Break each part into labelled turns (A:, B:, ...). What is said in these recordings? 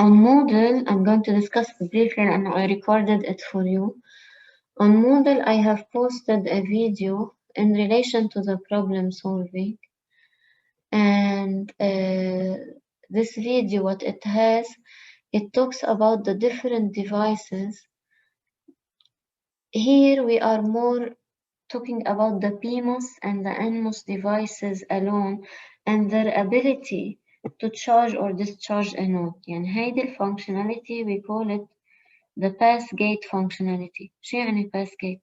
A: On Moodle, I'm going to discuss it briefly and I recorded it for you. On Moodle, I have posted a video in relation to the problem solving. And this video, what it has, it talks about the different devices. Here we are more talking about the PMOS and the NMOS devices alone and their ability to charge or discharge a node. يعني هيدي الفانكشناليتي we call it the pass gate functionality. شو يعني pass gate؟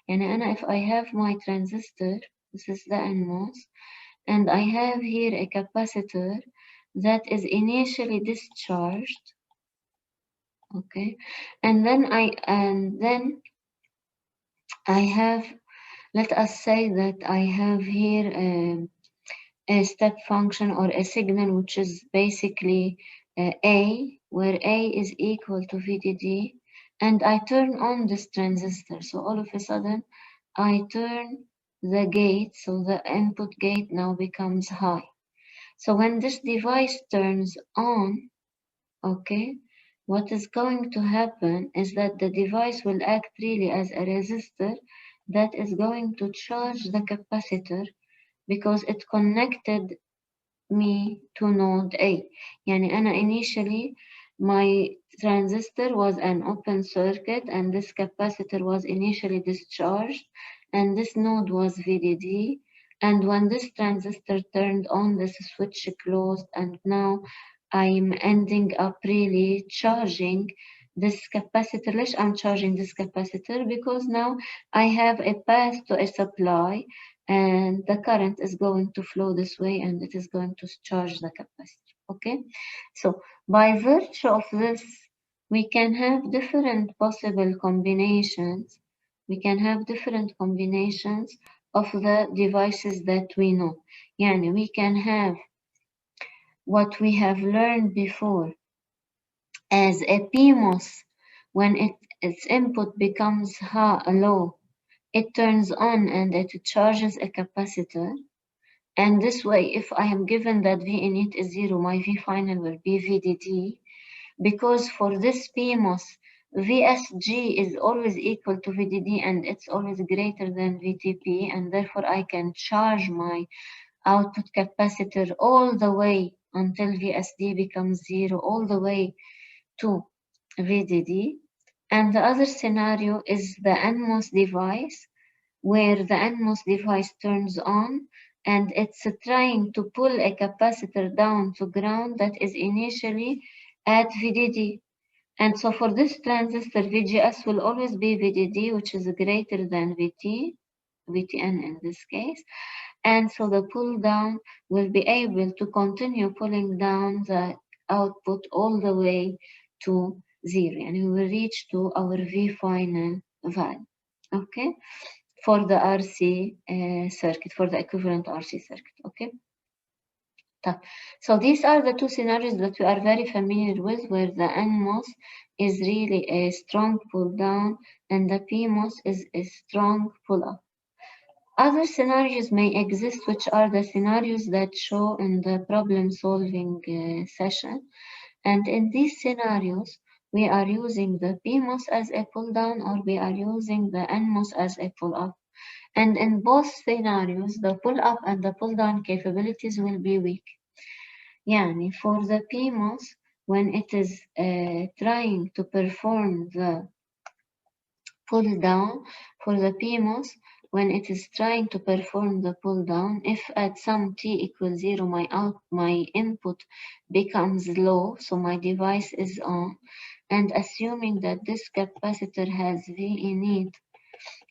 A: يعني أنا if I have my transistor, this is the NMOS, and I have here a capacitor that is initially discharged, okay, and then I have, let us say that I have here a step function or a signal which is basically A, where A is equal to VDD, and I turn on this transistor. So all of a sudden, I turn the gate, so the input gate now becomes high. So when this device turns on, okay, what is going to happen is that the device will act really as a resistor that is going to charge the capacitor because it connected me to node A. يعني أنا initially my transistor was an open circuit and this capacitor was initially discharged and this node was VDD, and when this transistor turned on, this switch closed, and now I'm ending up really charging this capacitor. ليش I'm charging this capacitor? Because now I have a path to a supply and the current is going to flow this way and it is going to charge the capacitor. Okay, so by virtue of this, we can have different possible combinations. We can have different combinations of the devices that we know. Yani we can have what we have learned before as a PMOS. When its input becomes low, it turns on and it charges a capacitor. And this way, if I am given that V init is 0, my V final will be VDD. Because for this PMOS, VSG is always equal to VDD and it's always greater than VTP, and therefore I can charge my output capacitor all the way until VSD becomes 0, all the way to VDD. And the other scenario is the NMOS device, where the NMOS device turns on and it's trying to pull a capacitor down to ground that is initially at VDD. And so for this transistor, VGS will always be VDD, which is greater than VTN in this case. And so the pull down will be able to continue pulling down the output all the way to 0. And we will reach to our V final value, okay? For the RC circuit, for the equivalent RC circuit, okay? So these are the two scenarios that we are very familiar with, where the NMOS is really a strong pull down and the PMOS is a strong pull up. Other scenarios may exist, which are the scenarios that show in the problem solving session. And in these scenarios, we are using the PMOS as a pull down or we are using the NMOS as a pull up. And in both scenarios, the pull up and the pull down capabilities will be weak. Yani for the PMOS, when it is trying to perform the pull down, for the PMOS, when it is trying to perform the pull down, if at some t equals 0, my input becomes low, so my device is on, and assuming that this capacitor has V init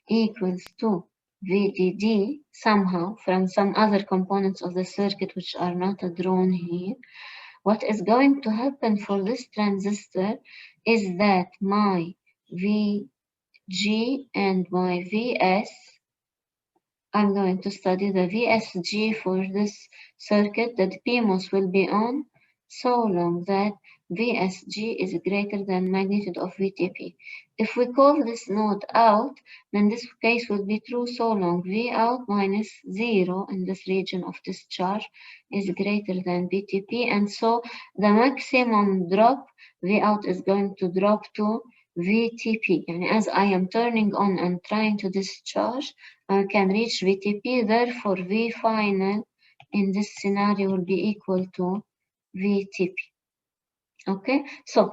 A: equals to VDD somehow from some other components of the circuit which are not drawn here, what is going to happen for this transistor is that my VG and my VS, I'm going to study the VSG for this circuit, that PMOS will be on so long that VSG is greater than magnitude of VTP. If we call this node out, then this case will be true so long V out minus 0 in this region of discharge is greater than VTP, and so the maximum drop V out is going to drop to VTP. And as I am turning on and trying to discharge, I can reach VTP, therefore V final in this scenario will be equal to VTP. Okay, so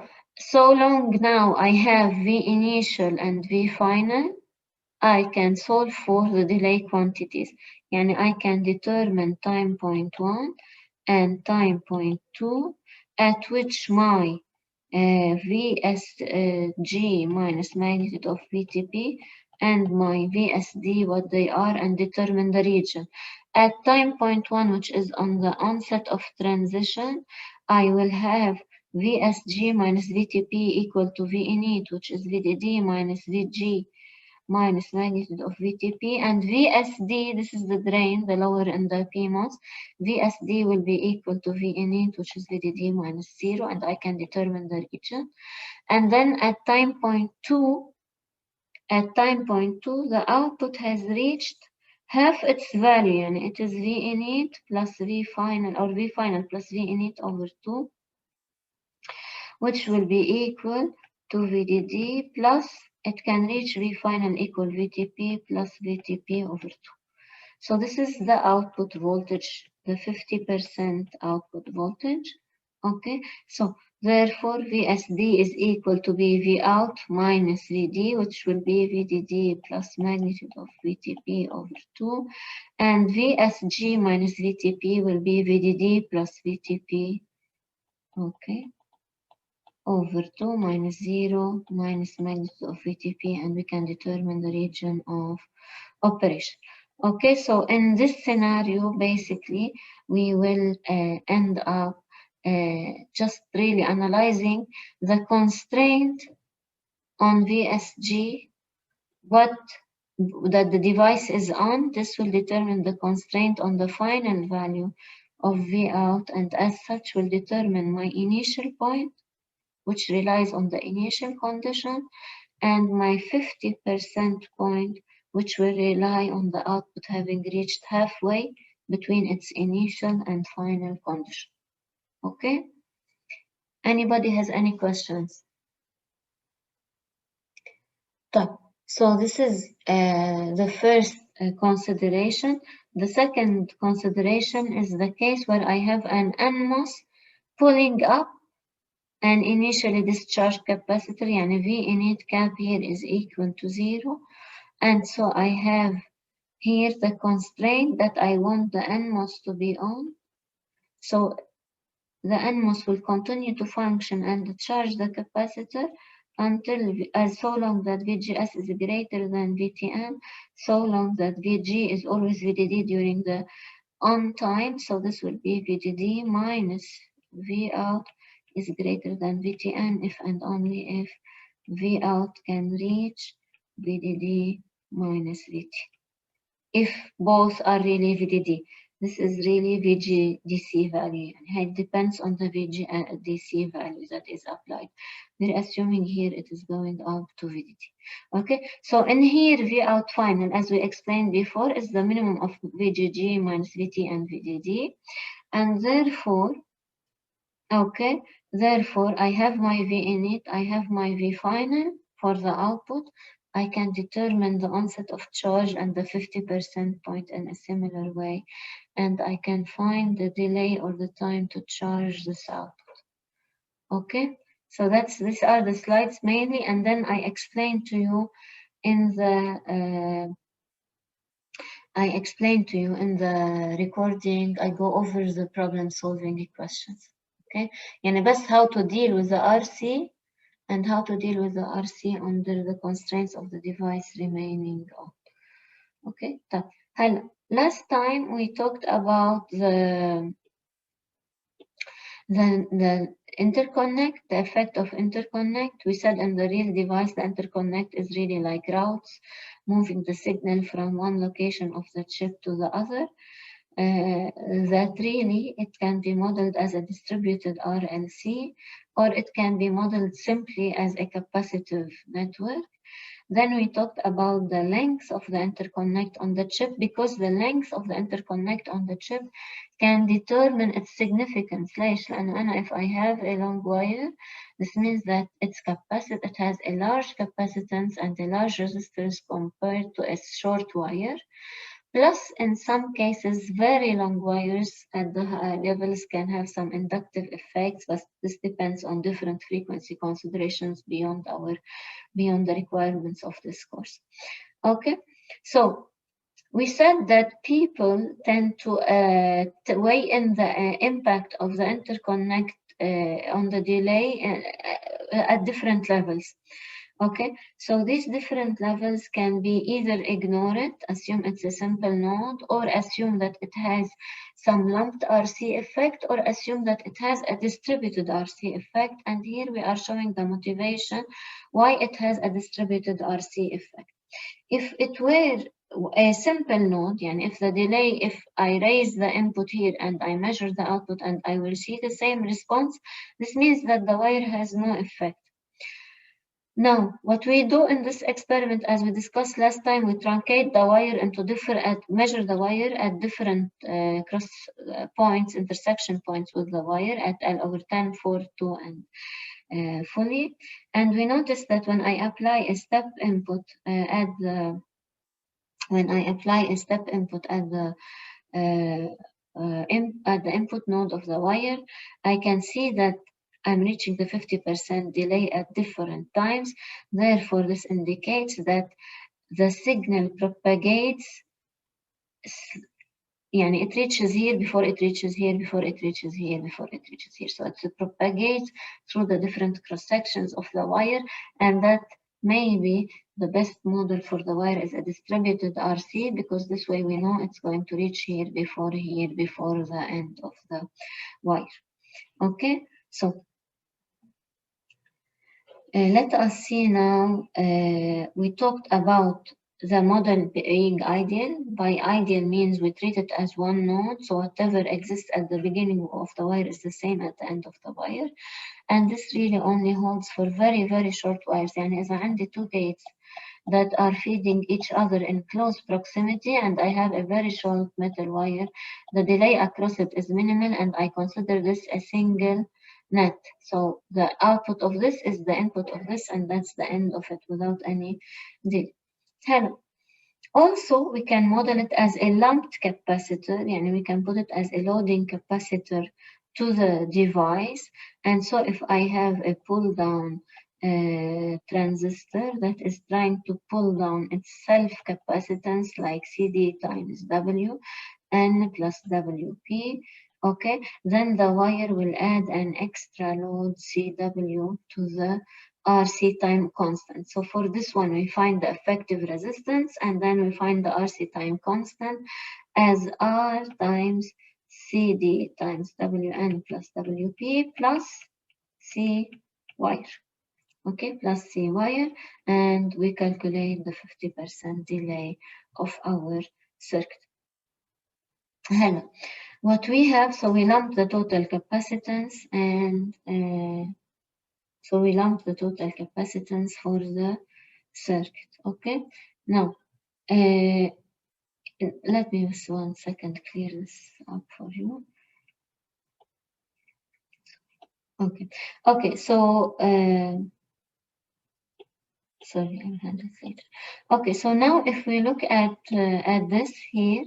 A: long now I have V initial and V final, I can solve for the delay quantities. Yani I can determine time point 1 and time point 2 at which my VSG minus magnitude of VTP and my VSD what they are, and determine the region. At time point 1, which is on the onset of transition, I will have VSG minus VTP equal to V init, which is VDD minus VG minus magnitude of VTP, and VSD, this is the drain, the lower in the PMOS, VSD will be equal to V init, which is VDD minus 0, and I can determine the region. And then at time point 2, the output has reached half its value, and it is V init plus V final, or V final plus V init over 2, which will be equal to VDD plus, it can reach V final equal VTP plus VTP over 2. So this is the output voltage, the 50% output voltage. Okay, so therefore VSD is equal to V out minus VD, which will be VDD plus magnitude of VTP over 2. And VSG minus VTP will be VDD plus VTP. Okay, over 2 minus 0 minus magnitude of VTP, and we can determine the region of operation. Okay, so in this scenario, basically, we will end up just really analyzing the constraint on VSG, what that the device is on. This will determine the constraint on the final value of V out, and as such will determine my initial point, which relies on the initial condition, and my 50% point, which will rely on the output having reached halfway between its initial and final condition. Okay? Anybody has any questions? So this is the first consideration. The second consideration is the case where I have an NMOS pulling up an initially discharged capacitor, and V init cap here is equal to 0. And so I have here the constraint that I want the NMOS to be on. So the NMOS will continue to function and charge the capacitor until so long that VGS is greater than VTN, so long that VG is always VDD during the on time. So this will be VDD minus V out is greater than VTN if and only if V out can reach VDD minus VT. If both are really VDD, this is really VGDC value. It depends on the VGDC value that is applied. We're assuming here it is going up to VDD. Okay, so in here, V out final, as we explained before, is the minimum of VGG minus VT and VDD. And therefore, okay, therefore, I have my V init, I have my V final for the output. I can determine the onset of charge and the 50% point in a similar way, and I can find the delay or the time to charge this output. Okay, so these are the slides mainly, and then I explain to you in the recording. I go over the problem solving questions. Okay, يعني بس how to deal with the RC and how to deal with the RC under the constraints of the device remaining on. Okay, last time we talked about the interconnect, the effect of interconnect. We said in the real device, the interconnect is really like routes, moving the signal from one location of the chip to the other. that really it can be modeled as a distributed RLC, or it can be modeled simply as a capacitive network. Then we talked about the length of the interconnect on the chip, because the length of the interconnect on the chip can determine its significance. ليش؟ لأنه أنا if I have a long wire, this means that it has a large capacitance and a large resistance compared to a short wire. Plus, in some cases, very long wires at the levels can have some inductive effects, but this depends on different frequency considerations beyond the requirements of this course. Okay, so we said that people tend to weigh in the impact of the interconnect on the delay at different levels. Okay, so these different levels can be either ignore it, assume it's a simple node, or assume that it has some lumped RC effect, or assume that it has a distributed RC effect. And here we are showing the motivation why it has a distributed RC effect. If it were a simple node, يعني if the delay, if I raise the input here and I measure the output and I will see the same response, this means that the wire has no effect. Now, what we do in this experiment, as we discussed last time, we truncate the wire into measure the wire at different cross points, intersection points with the wire at L/10, 4, 2, and fully. And we notice that when I apply a step input at the input node of the wire, I can see that I'm reaching the 50% delay at different times. Therefore, this indicates that the signal propagates, يعني it reaches here before it reaches here, before it reaches here, before it reaches here. So it propagates through the different cross sections of the wire, and that may be the best model for the wire is a distributed RC, because this way we know it's going to reach here before the end of the wire. Okay, so let us see now, we talked about the model being ideal. By ideal means we treat it as one node, so whatever exists at the beginning of the wire is the same at the end of the wire. And this really only holds for very, very short wires. يعني إذا عندي two gates that are feeding each other in close proximity and I have a very short metal wire, the delay across it is minimal and I consider this a single net. So the output of this is the input of this, and that's the end of it without any delay. Hello. Also, we can model it as a lumped capacitor, and we can put it as a loading capacitor to the device. And so if I have a pull down transistor that is trying to pull down its self-capacitance like CD times W, N plus WP, okay, then the wire will add an extra load CW to the RC time constant. So for this one, we find the effective resistance, and then we find the RC time constant as R times CD times WN plus WP plus C wire. Okay, plus C wire, and we calculate the 50% delay of our circuit. Hello. What we have, so we lump the total capacitance, and so we lump the total capacitance for the circuit. Okay, now let me just 1 second clear this up for you. Okay, so sorry, I'll handle it later. Okay, so now if we look at this here,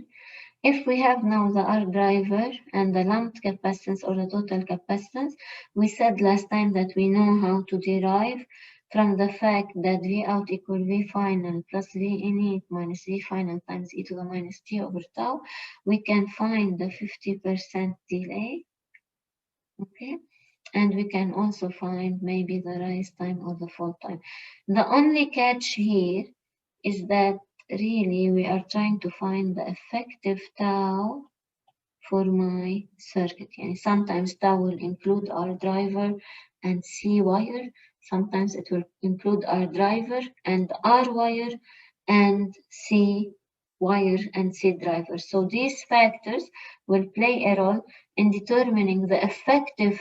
A: if we have now the R driver and the lumped capacitance or the total capacitance, we said last time that we know how to derive from the fact that V out equal V final plus V init minus V final times e to the minus t over tau, we can find the 50% delay, okay? And we can also find maybe the rise time or the fall time. The only catch here is that really we are trying to find the effective tau for my circuit. Yani sometimes tau will include our driver and C wire. Sometimes it will include our driver and R wire and C wire and C driver. So these factors will play a role in determining the effective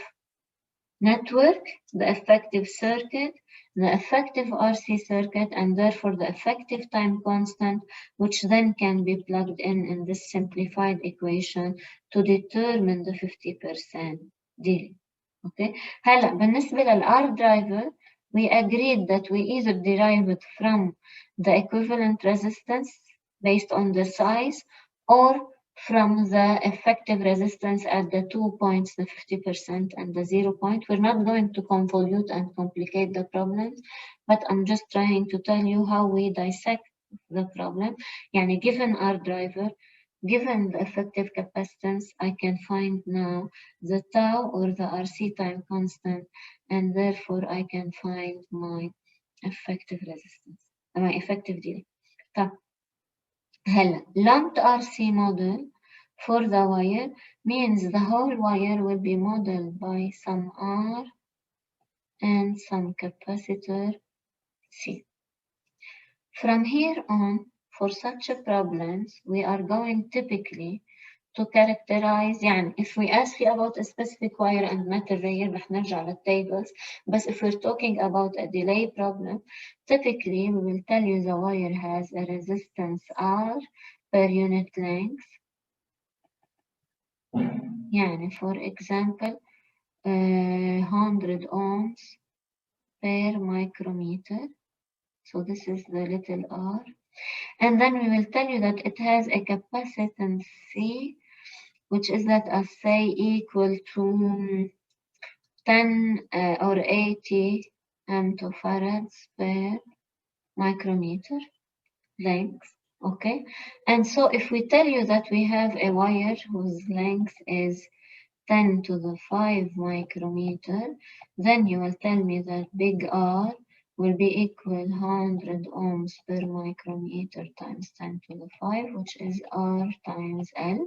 A: network, the effective circuit, the effective RC circuit, and therefore the effective time constant, which then can be plugged in this simplified equation to determine the 50% delay. Okay. هلا بالنسبة للR driver, we agreed that we either derive it from the equivalent resistance based on the size or from the effective resistance at the 2 points, the 50% and the 0 point. We're not going to convolute and complicate the problems, but I'm just trying to tell you how we dissect the problem. Yani given our driver, given the effective capacitance, I can find now the tau or the RC time constant, and therefore I can find my effective resistance, my effective delay. طب هلا lumped RC model for the wire means the whole wire will be modeled by some R and some capacitor C. From here on, for such problems, we are going typically to characterize, يعني if we ask you about a specific wire and material رح نرجع للtables, but if we're talking about a delay problem, typically we will tell you the wire has a resistance R per unit length. يعني for example 100 ohms per micrometer. So this is the little r. And then we will tell you that it has a capacitance C, which is, let us say, equal to 10 or 80 femtofarads per micrometer length. Okay. And so if we tell you that we have a wire whose length is 10 to the 5 micrometer, then you will tell me that big R will be equal 100 ohms per micrometer times 10 to the 5, which is R times L.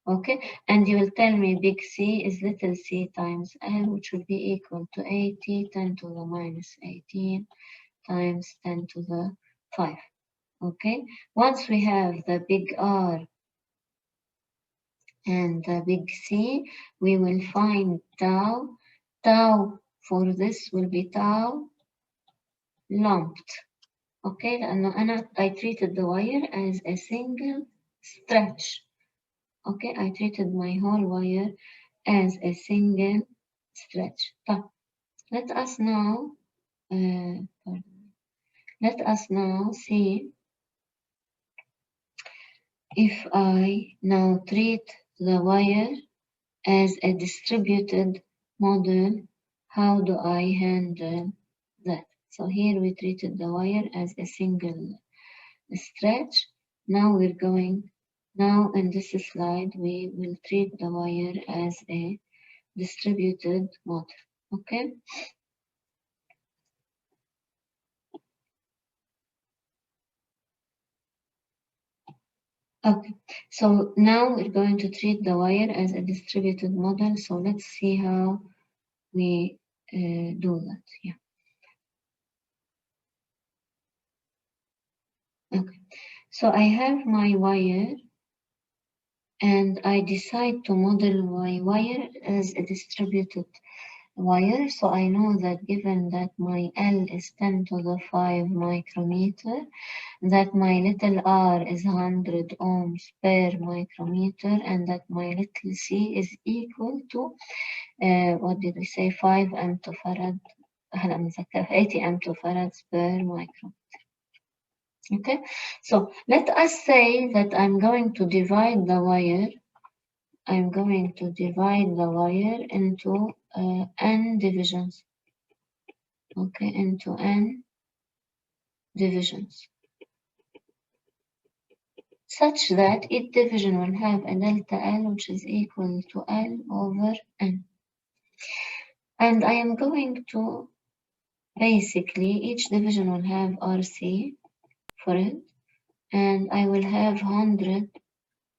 A: Okay, and you will tell me big C is little c times L, which will be equal to 80, 10 to the minus 18 times 10 to the 5. Okay, once we have the big R and the big C, we will find tau. Tau for this will be tau lumped. Okay, لأنه I treated the wire as a single stretch. Okay, I treated my whole wire as a single stretch. طب, let us now see if I now treat the wire as a distributed model. How do I handle that? So here we treated the wire as a single stretch. Now in this slide, we will treat the wire as a distributed model. Okay. Okay, so now we're going to treat the wire as a distributed model. So let's see how we do that. Yeah. Okay, so I have my wire and I decide to model my wire as a distributed wire. So I know that given that my L is 10 to the 5 micrometer, that my little r is 100 ohms per micrometer, and that my little c is equal to, what did we say, 5 femtofarad, 80 femtofarads per micrometer. Okay, so let us say that I'm going to divide the wire. I'm going to divide the wire into n divisions. Okay, into n divisions, such that each division will have a delta L, which is equal to L over N. And I am going to basically, each division will have RC for it, and I will have 100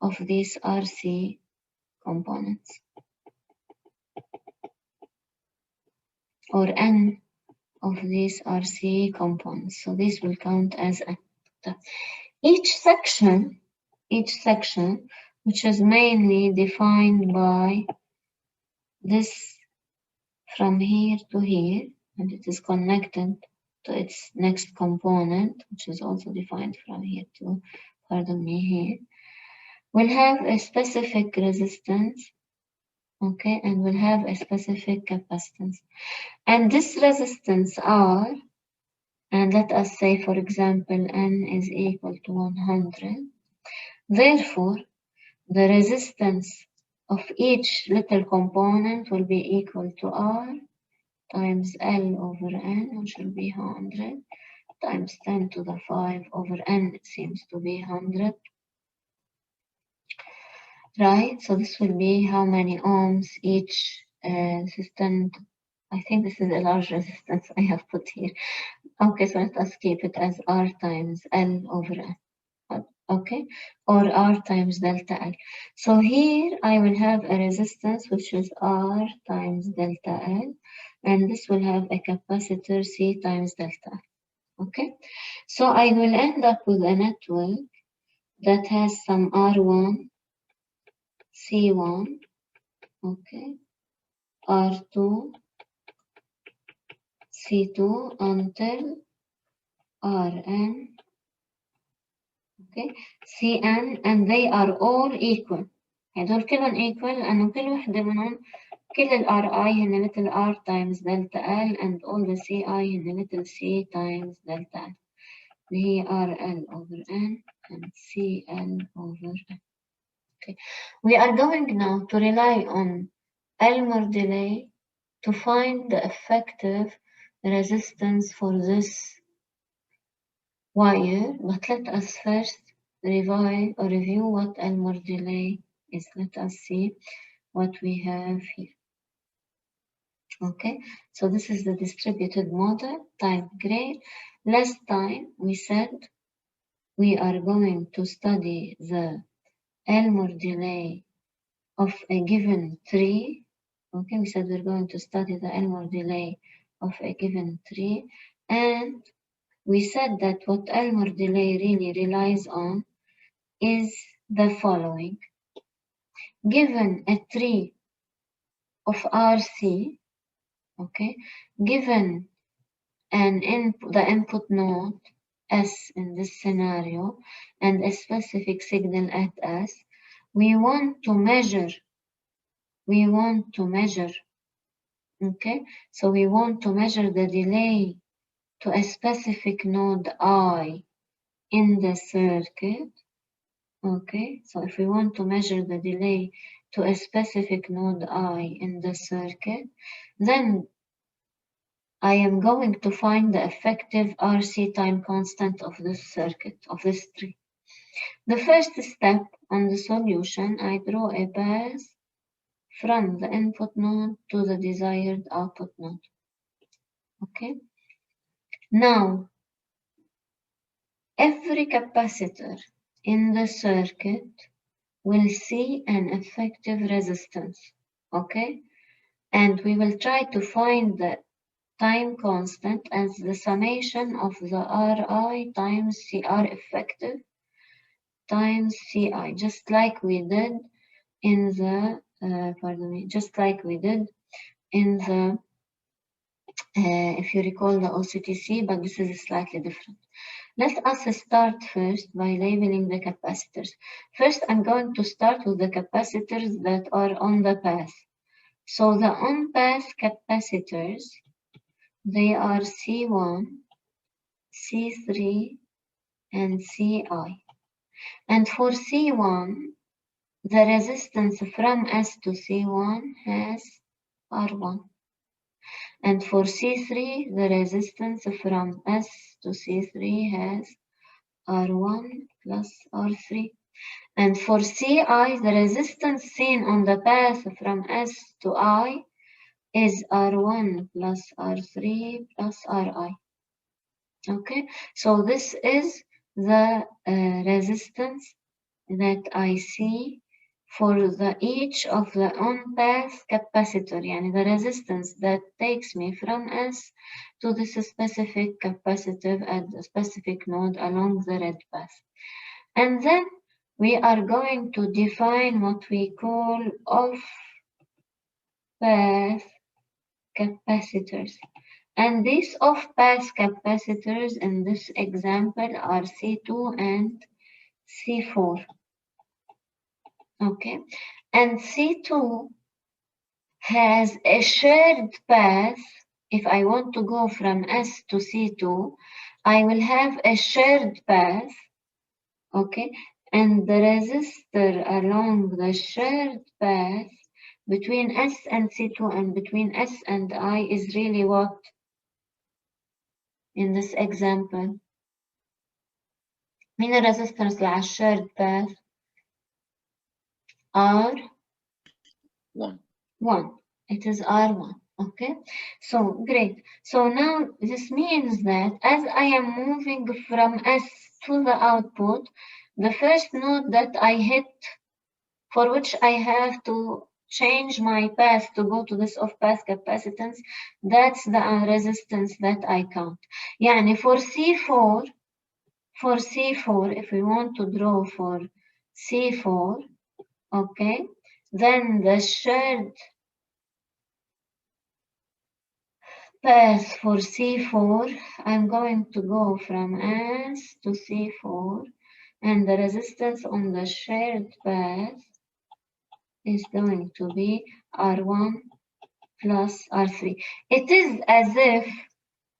A: of these RC components, or N of these RC components. So this will count as N. Each section, which is mainly defined by this from here to here, and it is connected to its next component, which is also defined from here to, pardon me, here, will have a specific resistance, okay, and will have a specific capacitance. And this resistance R, and let us say, for example, N is equal to 100. Therefore, the resistance of each little component will be equal to R times L over N, which will be 100, times 10 to the 5 over N, it seems to be 100. Right, so this will be how many ohms each resistance. I think this is a large resistance I have put here. Okay, so let us keep it as R times L over N. Okay, or R times delta L. So here I will have a resistance which is R times delta L, and this will have a capacitor C times delta L. Okay, so I will end up with a network that has some R1, C1, okay, R2, C2 until Rn, okay, Cn, and they are all equal. هدول كلهم equal لأنه كل وحدة منهم كل ال Ri هن مثل R times delta L, and all the Ci هن مثل C times delta L اللي هي RL over N and CL over N. Okay, we are going now to rely on Elmore delay to find the effective resistance for this wire, but let us first review what Elmore delay is. Let us see what we have here. Okay, so this is the distributed model, type gray. Last time we said we are going to study the Elmore delay of a given tree. Okay, we said we're going to study the Elmore delay of a given tree, and we said that what Elmore delay really relies on is the following. Given a tree of RC, okay, given the input node S in this scenario and a specific signal at S, we want to measure, okay, so we want to measure the delay to a specific node I in the circuit. Okay, so if we want to measure the delay to a specific node I in the circuit, then I am going to find the effective RC time constant of this circuit, of this tree. The first step on the solution, I draw a path from the input node to the desired output node. Okay. Now, every capacitor in the circuit will see an effective resistance. Okay. And we will try to find the time constant as the summation of the Ri times Cr effective times Ci, just like we did in the, just like we did in the, if you recall the OCTC, but this is slightly different. Let us start first by labeling the capacitors. First, I'm going to start with the capacitors that are on the path. So the on-path capacitors, they are C1, C3, and Ci. And for C1, the resistance from S to C1 has R1. And for C3, the resistance from S to C3 has R1 plus R3. And for Ci, the resistance seen on the path from S to I is R1 plus R3 plus Ri. Okay, so this is the resistance that I see for each of the on-path capacitor, يعني the resistance that takes me from S to this specific capacitive at the specific node along the red path. And then we are going to define what we call off-path capacitors. And these off-path capacitors in this example are C2 and C4. Okay, and C2 has a shared path. If I want to go from S to C2, I will have a shared path. Okay, and the resistor along the shared path between S and C2 and between S and I is really what in this example? مين الريزستنس اللي على الشيرد باث؟ R1. It is R1. Okay. So great. So now this means that as I am moving from S to the output, the first node that I hit, for which I have to change my path to go to this off-path capacitance, that's the resistance that I count. يعني for C4, if we want to draw for C4, okay, then the shared path for C4, I'm going to go from S to C4, and the resistance on the shared path is going to be R1 plus R3. It is as if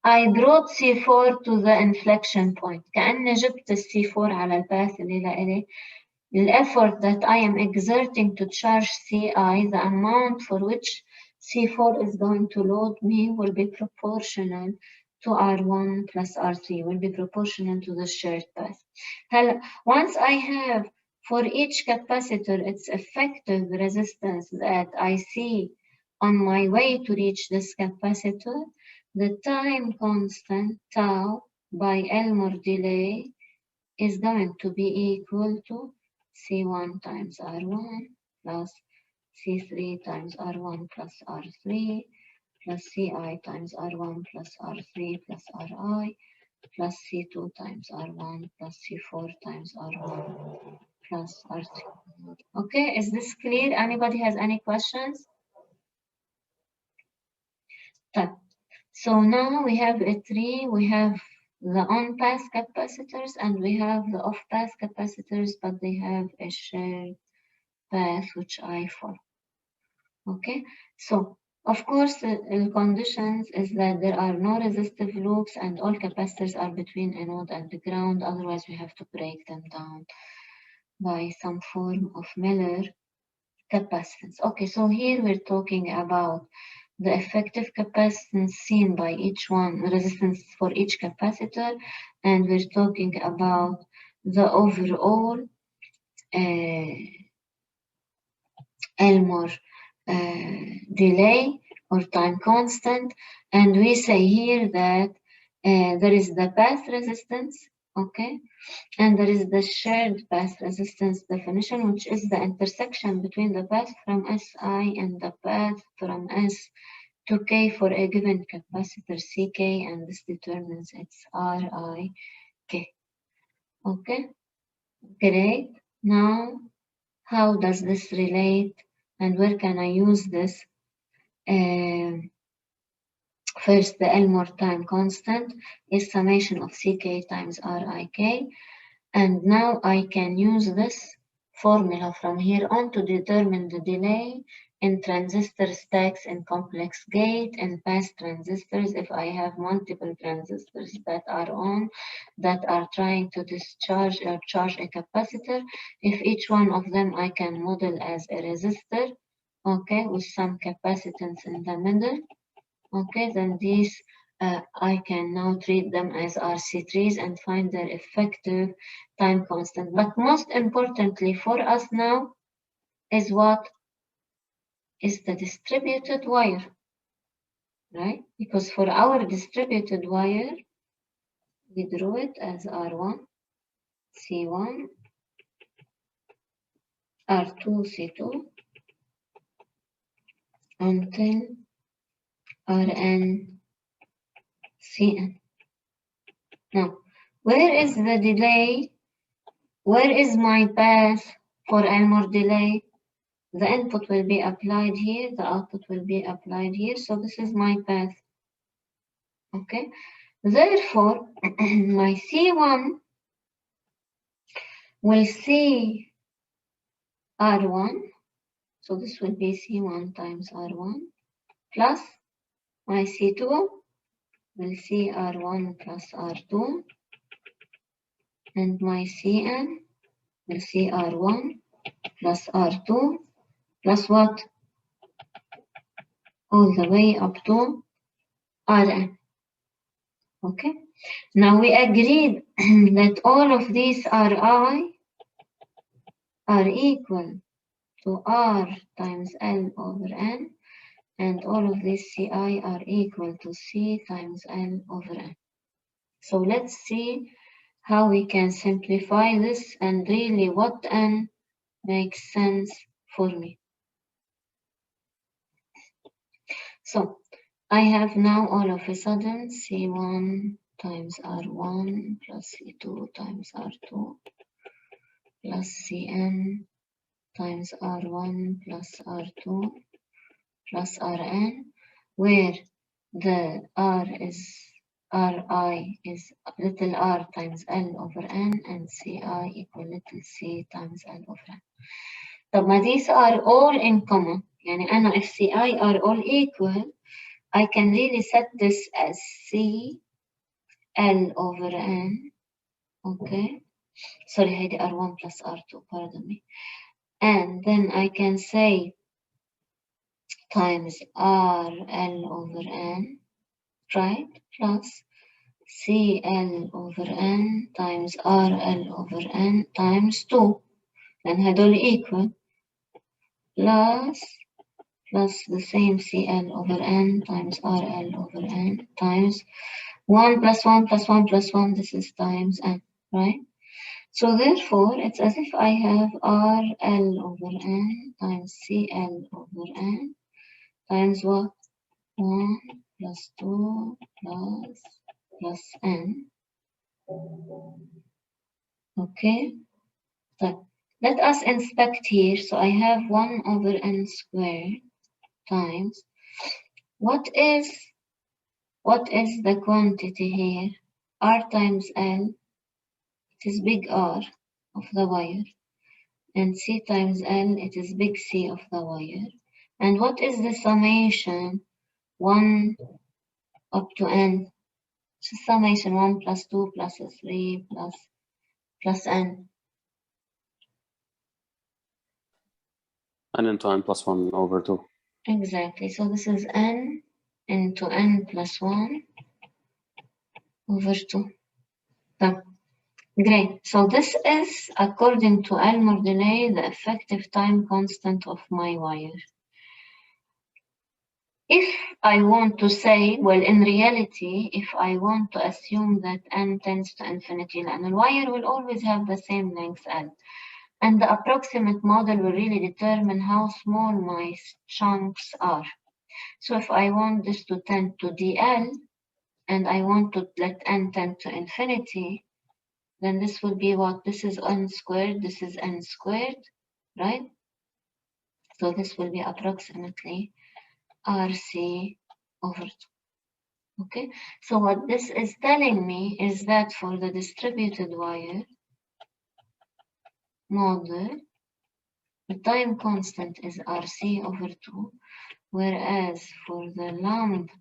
A: I brought C4 to the inflection point. كأني جبت C4 على الباث اللي لإلي. The effort that I am exerting to charge Ci, the amount for which C4 is going to load me will be proportional to R1 plus R3, will be proportional to the shared path. Once I have for each capacitor its effective resistance that I see on my way to reach this capacitor, the time constant tau by Elmore delay is going to be equal to C1 times R1 plus C3 times R1 plus R3 plus Ci times R1 plus R3 plus Ri plus C2 times R1 plus C4 times R1 plus R3. Okay, is this clear? Anybody has any questions? So now we have a tree, we have the on-path capacitors and we have the off-path capacitors, but they have a shared path which I follow. Okay, so of course the conditions is that there are no resistive loops and all capacitors are between a node and the ground, otherwise we have to break them down by some form of Miller capacitance. Okay, so here we're talking about the effective capacitance seen by each one, resistance for each capacitor, and we're talking about the overall Elmore delay or time constant, and we say here that there is the path resistance, okay, and there is the shared path resistance definition, which is the intersection between the path from Si and the path from S to K for a given capacitor Ck, and this determines its Rik. Okay, great. Now, how does this relate and where can I use this? First, the Elmore time constant is summation of Ck times Rik. And now I can use this formula from here on to determine the delay in transistor stacks in complex gate and pass transistors if I have multiple transistors that are on that are trying to discharge or charge a capacitor. If each one of them I can model as a resistor, okay, with some capacitance in the middle, okay, then these I can now treat them as RC trees and find their effective time constant. But most importantly for us now is what is the distributed wire, right? Because for our distributed wire, we drew it as R1, C1, R2 C2 until Rn Cn. Now, where is the delay? Where is my path for Elmore delay? The input will be applied here, the output will be applied here, so this is my path. Okay, therefore, my C1 will see R1, so this will be C1 times R1, plus my C2 will see R1 plus R2, and my Cn will see R1 plus R2 plus what? All the way up to Rn. Okay, now we agreed that all of these Ri are equal to R times L over N, and all of these Ci are equal to C times L over N. So let's see how we can simplify this and really what N makes sense for me. So I have now all of a sudden C1 times R1 plus C2 times R2 plus Cn times R1 plus R2 plus Rn, where the Ri is little r times L over N and Ci equal little c times L over N. طب ما these are all in common. يعني أنا if Ci are all equal, I can really set this as C L over N. Okay. Sorry, هيدي R1 plus R2, pardon me. And then I can say times RL over N, right? Plus CL over N times RL over N times 2. And هدول equal. Plus the same CL over N times RL over N times 1 plus 1 plus 1 plus 1. This is times N, right? So therefore, it's as if I have RL over N times CL over N times what? 1 plus 2 plus N. Okay. So let us inspect here. So I have 1 over N squared times. What is the quantity here? R times L. It is big R of the wire. And C times L, it is big C of the wire. And what is the summation? 1 up to N. So summation 1 plus 2 plus 3 plus N.
B: N into N plus 1 over 2.
A: Exactly. So this is N into N plus 1 over 2. So, great. So this is, according to Elmore delay, the effective time constant of my wire. If I want to say, well, in reality, if I want to assume that N tends to infinity, and the wire will always have the same length L. And the approximate model will really determine how small my chunks are. So if I want this to tend to DL, and I want to let N tend to infinity, then this will be what? This is N squared, this is N squared, right? So this will be approximately RC over 2. Okay, so what this is telling me is that for the distributed wire model, the time constant is RC over 2, whereas for the lumped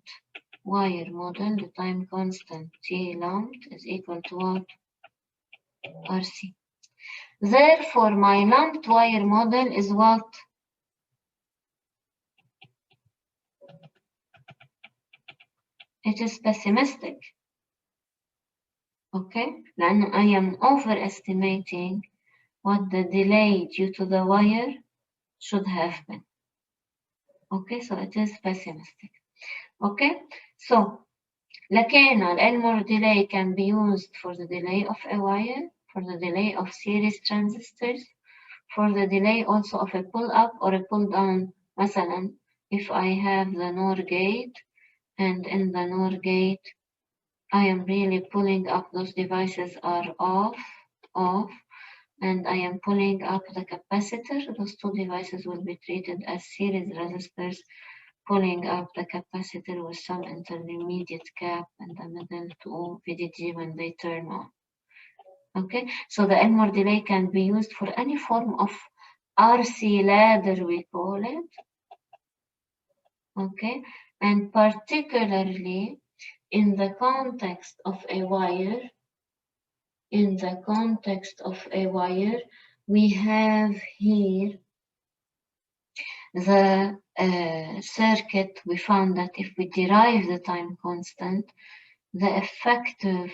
A: wire model, the time constant T lumped is equal to what? RC. Therefore, my lumped wire model is what? It is pessimistic. Okay, لأن I am overestimating what the delay due to the wire should have been. Okay, so it is pessimistic. Okay, so لكن Elmore delay can be used for the delay of a wire, for the delay of series transistors, for the delay also of a pull up or a pull down. مثلا, if I have the NOR gate, and in the NOR gate, I am really pulling up, those devices are off, and I am pulling up the capacitor. Those two devices will be treated as series resistors, pulling up the capacitor with some intermediate cap in the middle to VDG when they turn on. Okay, so the Elmore delay can be used for any form of RC ladder, we call it. Okay, and particularly in the context of a wire, we have here the circuit. We found that if we derive the time constant, the effective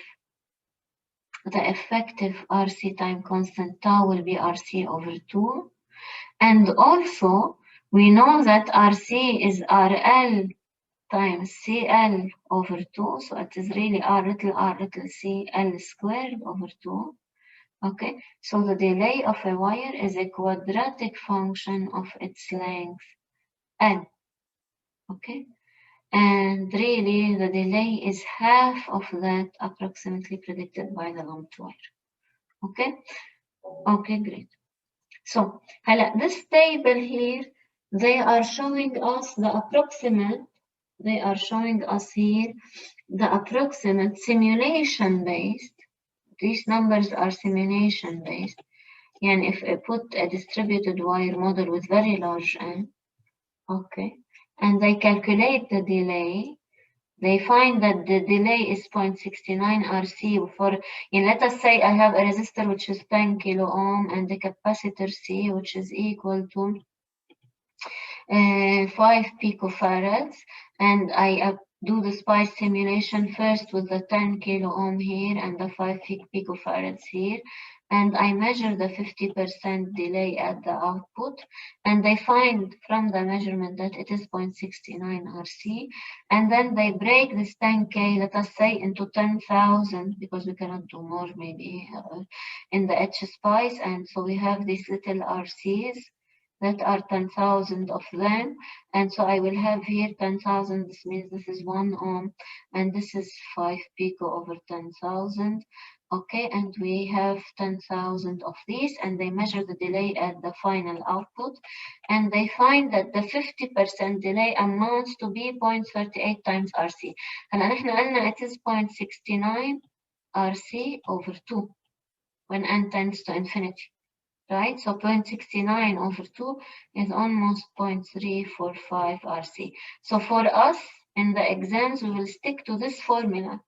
A: RC time constant tau will be RC over 2. And also, we know that RC is RL times CL over 2. So it is really R little C L squared over 2. Okay, so the delay of a wire is a quadratic function of its length, L. Okay, and really the delay is half of that approximately predicted by the lumped wire. Okay, okay, great. So this table here, they are showing us the approximate. They are showing us here the approximate simulation based. These numbers are simulation based. And if I put a distributed wire model with very large N, okay, and they calculate the delay, they find that the delay is 0.69 RC for, let us say I have a resistor which is 10 kilo ohm and the capacitor C which is equal to 5 picofarads, and I do the SPICE simulation first with the 10 kilo ohm here and the 5 picofarads here, and I measure the 50% delay at the output, and they find from the measurement that it is 0.69 RC, and then they break this 10K, let us say, into 10,000, because we cannot do more maybe in the H-SPICE, and so we have these little RCs that are 10,000 of them, and so I will have here 10,000. This means this is 1 ohm, and this is 5 pico over 10,000. Okay, and we have 10,000 of these, and they measure the delay at the final output, and they find that the 50% delay amounts to be 0.38 times RC. هلا نحن قلنا it is 0.69 RC over 2 when n tends to infinity. Right, so 0.69 over 2 is almost 0.345 RC. So for us, in the exams, we will stick to this formula.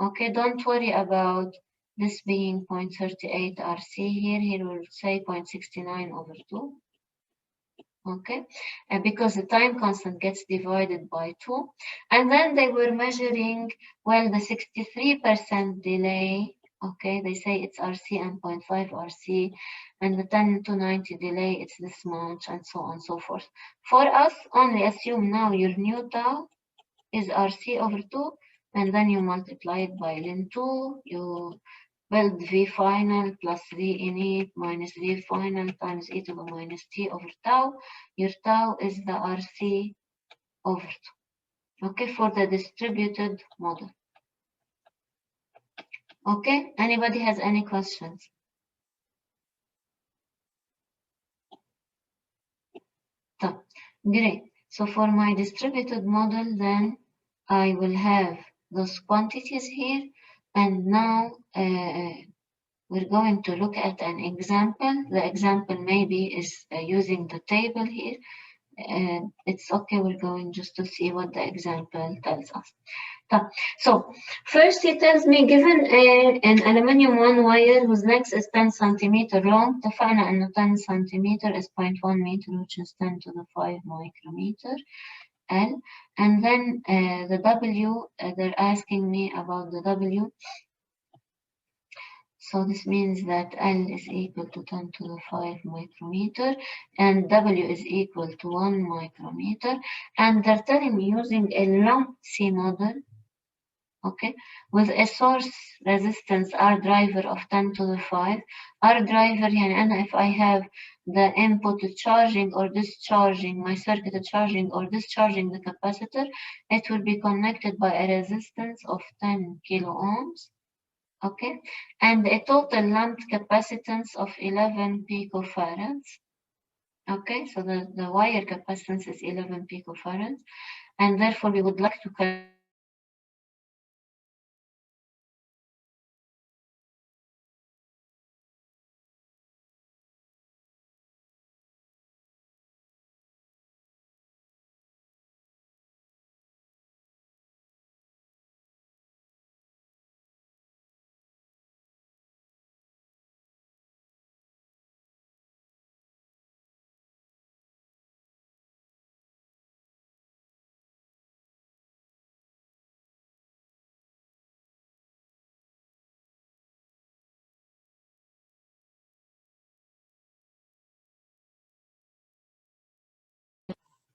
A: Okay, don't worry about this being 0.38 RC here. Here we'll say 0.69 over 2. Okay, and because the time constant gets divided by 2. And then they were measuring, well, the 63% delay. Okay, they say it's RC and 0.5 RC, and the 10 to 90 delay, it's this much, and so on and so forth. For us, only assume now your new tau is RC over 2, and then you multiply it by ln 2, you build V final plus V init minus V final times e to the minus t over tau. Your tau is the RC over 2. Okay, for the distributed model. Okay, anybody has any questions? So, great. So for my distributed model, then I will have those quantities here, and now we're going to look at an example. The example maybe is using the table here. It's okay, we're going just to see what the example tells us. So first he tells me, given an aluminum one wire whose length is 10 centimeter long, اتفقنا انه 10 centimeter is 0.1 meter, which is 10 to the 5 micrometer L. And then the W, they're asking me about the W. So this means that L is equal to 10 to the 5 micrometer and W is equal to 1 micrometer. And they're telling me using a lump C model, okay, with a source resistance R driver of 10 to the 5. R driver يعني أنا if I have the input charging or discharging, my circuit charging or discharging the capacitor, it will be connected by a resistance of 10 kilo ohms, okay, and a total lumped capacitance of 11 picofarads. Okay, so the wire capacitance is 11 picofarads, and therefore we would like to calculate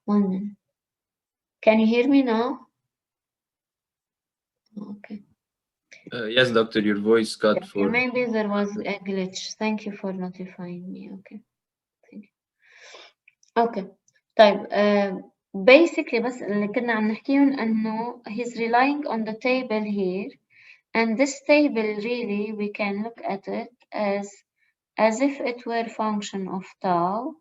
A: one minute. Can you hear me now? Okay.
C: Yes, doctor, your voice cut
A: Okay,
C: for.
A: maybe there was a glitch. Thank you for notifying me. Okay. Thank you. Okay. طيب basically بس اللي كنا عم نحكيهم انه he's relying on the table here, and this table really we can look at it as if it were function of tau.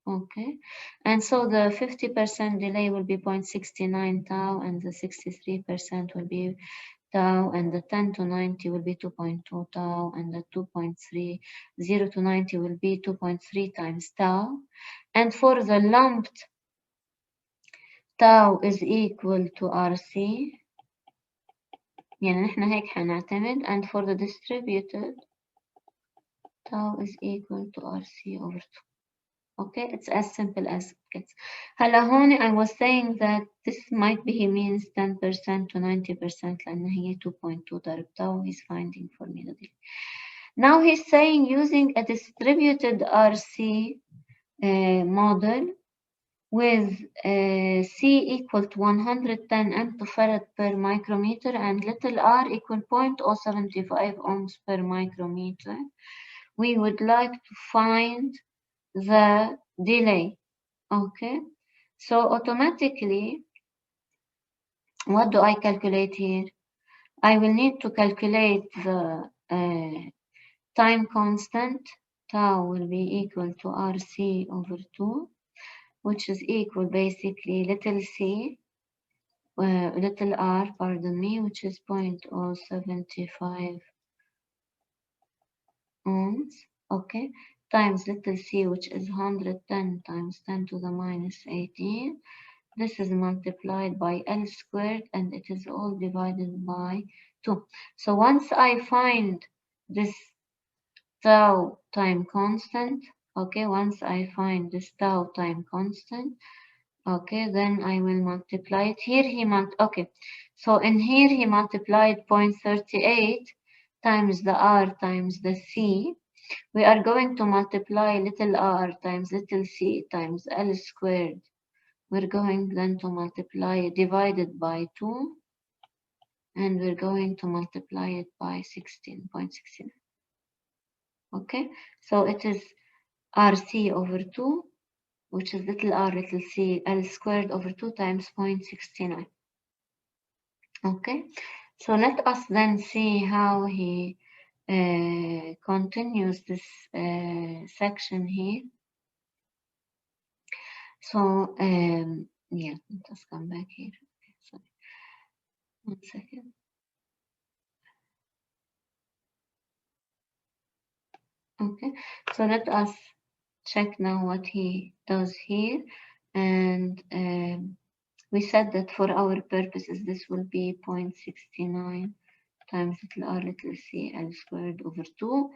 A: Okay, and so the 50% delay will be 0.69 tau, and the 63% will be tau, and the 10 to 90 will be 2.2 tau, and the 2.3, 0 to 90 will be 2.3 times tau. And for the lumped, tau is equal to RC. يعني نحن هيك حنعتمد, and for the distributed, tau is equal to RC over 2. Okay, it's as simple as it gets. هلا هون I was saying that this might be he means 10% to 90% لأن هي 2.2 ضرب tau he's finding for me the delay. Now he's saying using a distributed RC model with C equal to 110 femtofarad per micrometer and little r equal 0.075 ohms per micrometer. We would like to find the delay. Okay, so automatically, what do I calculate here? I will need to calculate the time constant. Tau will be equal to RC over 2, which is equal basically little c, little r, pardon me, which is 0.075 ohms, okay, times little c, which is 110 times 10 to the minus 18. This is multiplied by L squared, and it is all divided by 2. So once I find this tau time constant, okay, once I find this tau time constant, okay, then I will multiply it. Here he okay, so in here he multiplied 0.38 times the R times the C. We are going to multiply little r times little c times L squared. We're going then to multiply divided by 2, and we're going to multiply it by 16.69. Okay, so it is RC over 2, which is little r little c L squared over 2 times 0.69. Okay, so let us then see how he continues this section here. So yeah, let us come back here. Okay, sorry. 1 second. Okay, so let us check now what he does here. And we said that for our purposes, this will be 0.69 times little r little c L squared over 2.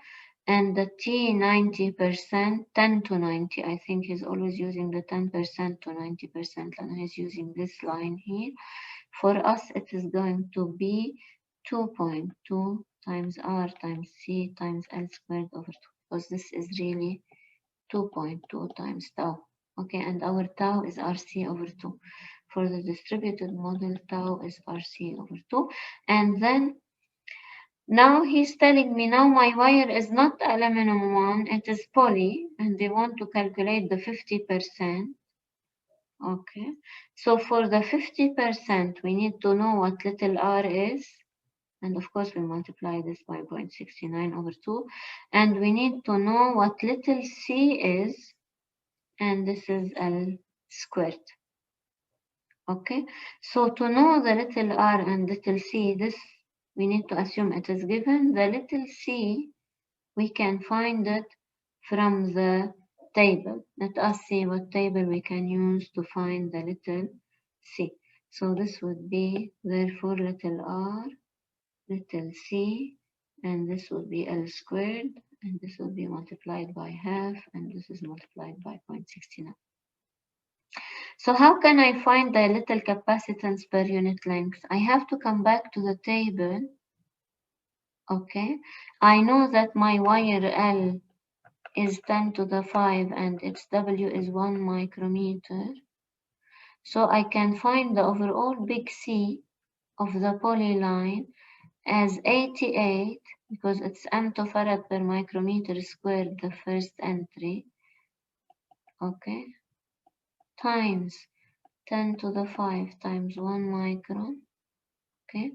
A: And the T 90%, 10 to 90, I think he's always using the 10% to 90%, and he's using this line here. For us, it is going to be 2.2 times R times C times L squared over 2, because this is really 2.2 times tau. Okay, and our tau is RC over 2. For the distributed model, tau is RC over 2. And then now he's telling me now my wire is not aluminum 1, it is poly, and they want to calculate the 50%. Okay, so for the 50%, we need to know what little r is. And of course, we multiply this by 0.69 over 2. And we need to know what little c is. And this is L squared. Okay, so to know the little r and little c, this we need to assume it is given. The little c, we can find it from the table. Let us see what table we can use to find the little c. So this would be, therefore, little r, little c, and this would be L squared, and this would be multiplied by half, and this is multiplied by 0.69. So how can I find the little capacitance per unit length? I have to come back to the table. Okay, I know that my wire L is 10 to the 5 and its W is 1 micrometer. So I can find the overall big C of the polyline as 88, because it's femtofarad per micrometer squared, the first entry. Okay, times 10 to the 5 times 1 micron. Okay,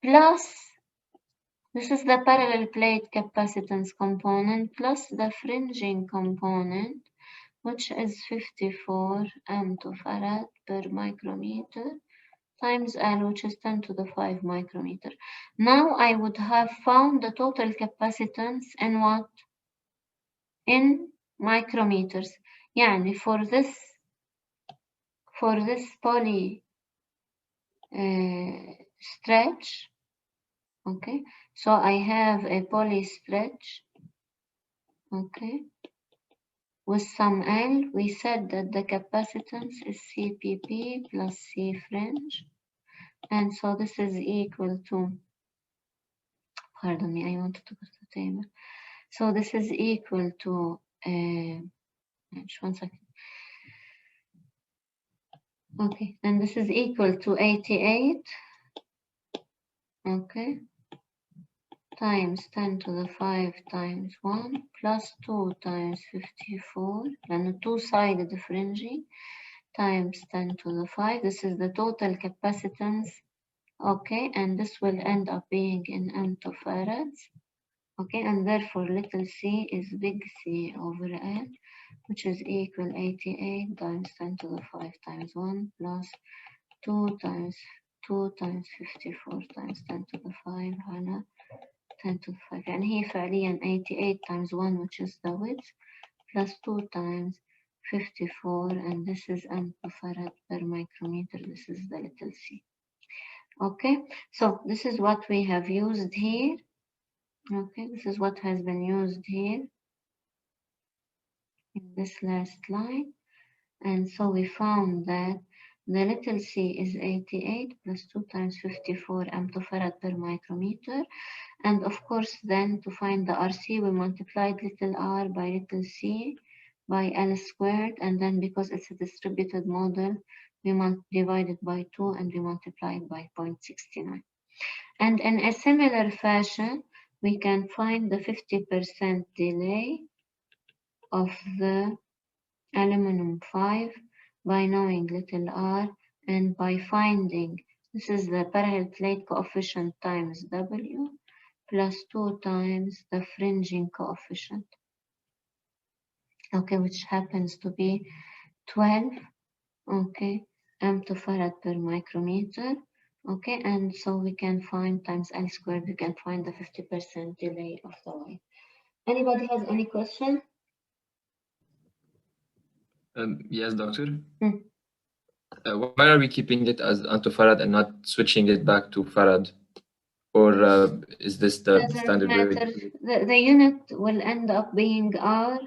A: plus this is the parallel plate capacitance component plus the fringing component, which is 54 femtofarad per micrometer times L, which is 10 to the 5 micrometer. Now I would have found the total capacitance in what? In micrometers. Yani for this poly stretch, okay, so I have a poly stretch, okay, with some L. We said that the capacitance is CPP plus C fringe, and so this is equal to, pardon me, I wanted to go to the table. So this is equal to, just 1 second. Okay, and this is equal to 88, okay, times 10 to the 5 times 1 plus 2 times 54, and two-sided fringing, times 10 to the 5. This is the total capacitance, okay, and this will end up being in femtofarads, okay, and therefore little c is big C over L, which is equal 88 times 10 to the 5 times 1 plus 2 times 54 times 10 to the 5 على 10 to the 5. يعني هي فعليا 88 times 1, which is the width, plus 2 times 54, and this is femtofarad per micrometer. This is the little c. Okay, so this is what we have used here. Okay, this is what has been used here in this last line. And so we found that the little c is 88 plus 2 times 54 femtofarad per micrometer. And of course, then to find the RC, we multiplied little r by little c by L squared. And then because it's a distributed model, we divided by 2 and we multiplied by 0.69. And in a similar fashion, we can find the 50% delay of the aluminum 5 by knowing little r and by finding, this is the parallel plate coefficient times W plus 2 times the fringing coefficient, okay, which happens to be 12, okay, femtofarad per micrometer, okay, and so we can find times L squared, we can find the 50% delay of the wire. Anybody has any question?
C: Yes, doctor. Why are we keeping it as femtofarad and not switching it back to farad? Or is this the standard way?
A: The unit will end up being R,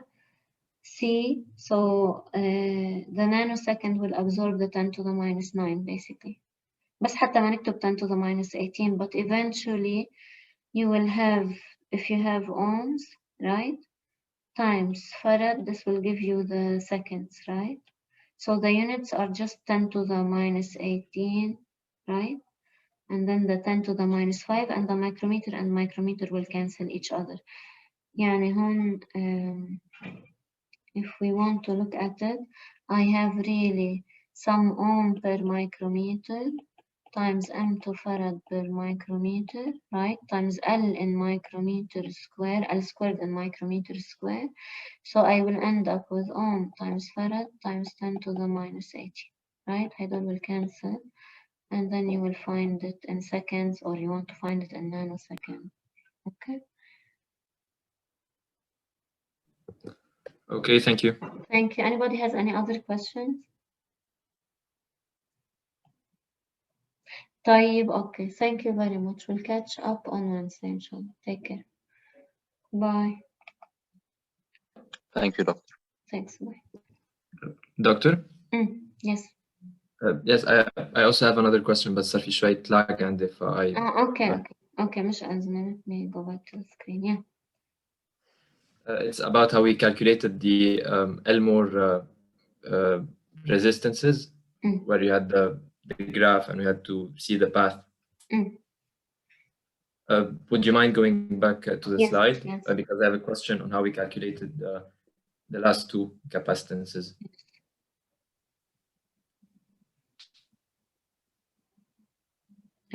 A: C, so the nanosecond will absorb the 10 to the minus 9 basically. بس حتى ما نكتب 10 to the minus 18, but eventually you will have, if you have ohms, right, times farad, this will give you the seconds, right? So the units are just 10 to the minus 18, right? And then the 10 to the minus 5, and the micrometer and micrometer will cancel each other. يعني هون if we want to look at it, I have really some ohm per micrometer times m2 farad per micrometer, right? Times L in micrometer square, L squared in micrometer square. So I will end up with ohm times farad times 10 to the minus 80, right? هيدول will cancel. And then you will find it in seconds, or you want to find it in nanoseconds. Okay.
C: Okay, thank you.
A: Thank you. Anybody has any other questions? طيب, okay. Thank you very much. We'll catch up on Wednesday, inshallah. Take care. Bye.
D: Thank you, Doctor.
A: Thanks. Bye.
C: Doctor?
A: Yes.
C: Yes, I also have another question, but صار في شوية lag, and if I...
A: Okay, مش أزمة. Let me go back to the screen. Yeah.
C: It's about how we calculated the Elmore resistances, where you had the graph and we had to see the path. Would you mind going back to the slide?
A: Yes.
C: Because I have a question on how we calculated the last two capacitances.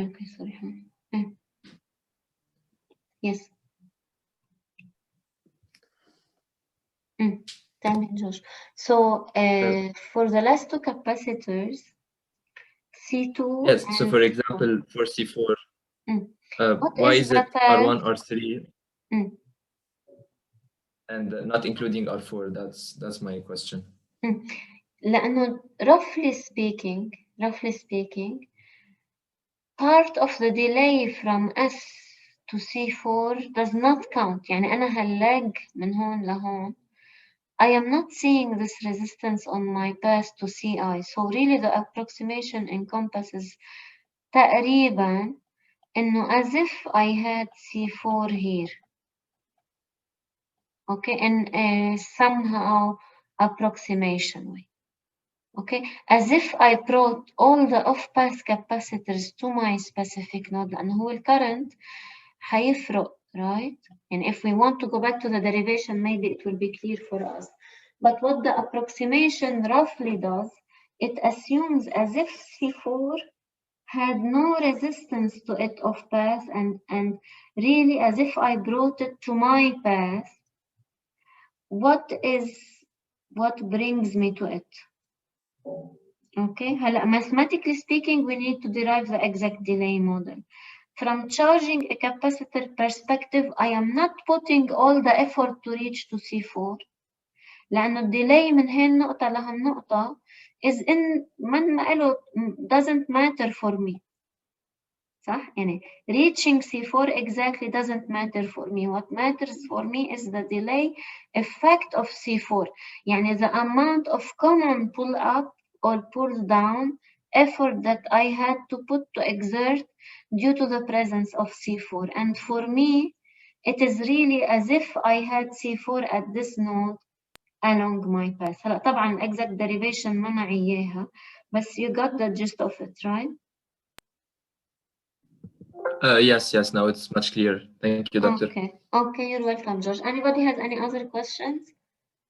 A: Okay, sorry. Yes. Tell me, Josh. So for the last two capacitors, C2.
C: Yes. So for example, for C4, why is it R1, R3, and not including R4? That's my question.
A: لأنه roughly speaking, part of the delay from S to C4 does not count. يعني أنا هاللاج من هون لهون. I am not seeing this resistance on my path to CI. So really the approximation encompasses تقريبا إنه as if I had C4 here. Okay, in a somehow approximation way. Okay, as if I brought all the off-path capacitors to my specific node, لأنه هو الcurrent هيفرق, right? And if we want to go back to the derivation, maybe it will be clear for us. But what the approximation roughly does, it assumes as if C4 had no resistance to it off-path, and really as if I brought it to my path, what brings me to it? Okay, mathematically speaking, we need to derive the exact delay model. From charging a capacitor perspective, I am not putting all the effort to reach to C4. لأنه الديلي من هالنقطة لهالنقطة is in doesn't matter for me. صح؟ يعني reaching C4 exactly doesn't matter for me. What matters for me is the delay effect of C4. يعني the amount of common pull up or pull down effort that I had to put to exert due to the presence of C4. And for me, it is really as if I had C4 at this node along my path. هلا طبعا exact derivation ما معي إياها, بس you got the gist of it, right?
C: Yes, now it's much clearer. Thank you, Doctor.
A: Okay, you're welcome, George. Anybody has any other questions?